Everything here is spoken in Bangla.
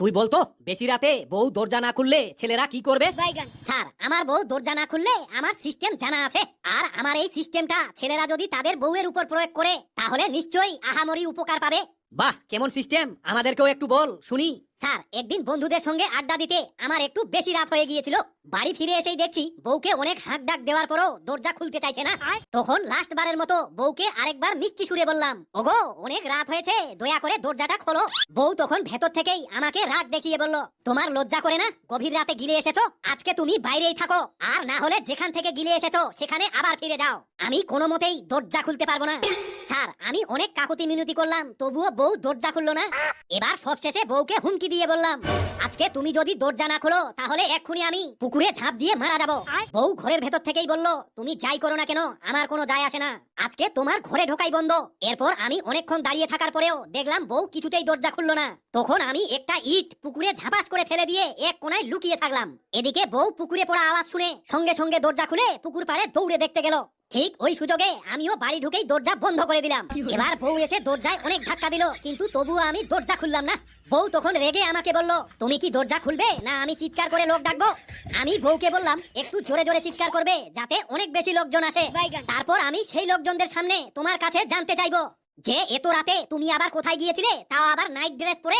তুই বলতো বেশি রাতে বউ দরজা না খুললে ছেলেরা কি করবে? স্যার, আমার বউ দরজা না খুললে আমার সিস্টেম জানা আছে, আর আমার এই সিস্টেমটা ছেলেরা যদি তাদের বউয়ের উপর প্রয়োগ করে তাহলে নিশ্চয়ই আহামরি উপকার পাবে। বাহ, কেমন সিস্টেম, আমাদেরকেও একটু বল শুনি। স্যার, একদিন বন্ধুদের সঙ্গে আড্ডা দিতে আমার একটু বেশি রাত হয়ে গিয়েছিল। বাড়ি ফিরে এসেই দেখছি বউকে অনেক হাঁক ডাক দেওয়ার পরও দরজা খুলতে চাইছে না। তখন লাস্ট বারের মতো বউকে আরেকবার মিষ্টি সুরে বললাম, ওগো অনেক রাত হয়েছে, দয়া করে দরজাটা খোলো। বউ তখন ভেতর থেকেই আমাকে রাগ দেখিয়ে বলল, তোমার লজ্জা করে না? গভীর রাতে গিলে এসেছো, আজকে তুমি বাইরেই থাকো, আর না হলে যেখান থেকে গিলে এসেছো সেখানে আবার ফিরে যাও। আমি কোনো মতেই দরজা খুলতে পারবো না। স্যার, আমি অনেক কাকুতি মিনতি করলাম, তবুও বউ দরজা খুললো না। এবার সবশেষে বউকে হুমকি দিয়ে বললাম, আজকে তুমি যদি দরজা না খোলো তাহলে এক্ষুনি আমি পুকুরে ঝাঁপ দিয়ে মারা যাবো। বউ ঘরের ভেতর থেকেই বলল, তুমি যাই করো না কেন আমার কোনো যায় আসে না, আজকে তোমার ঘরে ঢোকাই বন্ধ। এরপর আমি অনেকক্ষণ দাঁড়িয়ে থাকার পরেও দেখলাম বউ কিছুতেই দরজা খুললো না। তখন আমি একটা ইট পুকুরে ঝাপাস করে ফেলে দিয়ে এক কোনায় লুকিয়ে থাকলাম। এদিকে বউ পুকুরে পড়া আওয়াজ শুনে সঙ্গে সঙ্গে দরজা খুলে পুকুর পাড়ে দৌড়ে দেখতে গেল। ঠিক ওই সুযোগে আমিও বাড়ি ঢুকেই দরজা বন্ধ করে দিলাম। এবার বউ এসে দরজায় অনেক ধাক্কা দিল, কিন্তু তবুও আমি দরজা খুললাম না। বউ তখন রেগে আমাকে বলল, তুমি কি দরজা খুলবে না আমি চিৎকার করে লোক ডাকবো? আমি বউকে বললাম, একটু জোরে জোরে চিৎকার করবে যাতে অনেক বেশি লোকজন আসে। তারপর আমি সেই লোকজনদের সামনে তোমার কাছে জানতে চাইবো যে এত রাতে তুমি আবার কোথায় গিয়েছিলে, তাও আবার নাইট ড্রেস পরে।